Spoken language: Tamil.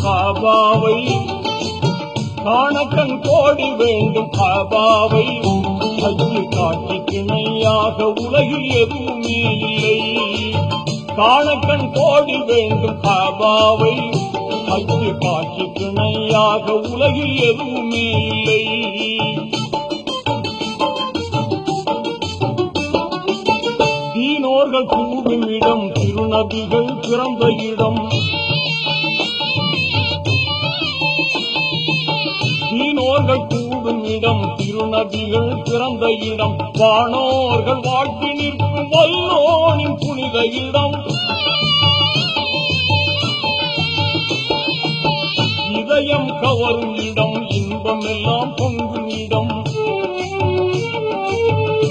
காபாவை காணக்கண் கோடி வேண்டும் காபாவை அச்சு காட்சிக்கு இணையாக உலகில் எதுவுமே இல்லை காணக்கண் கோடி வேண்டும் காபாவை அச்சு காட்சிக்கு இணையாக உலகில் எதுவுமே இல்லை தீனோர்கள் கூடும் இடம் திருநபிகள் பிறந்த இடம் தீனோர்கள் கூடும் இடம் திருநபிகள் பிறந்த இடம் வானோர்கள் வாழ்க்கை நிற்கும் வல்லோனின் புனித இடம் இதயம் கவரும் இடம் இன்பம் எல்லாம் பொங்கும் இடம்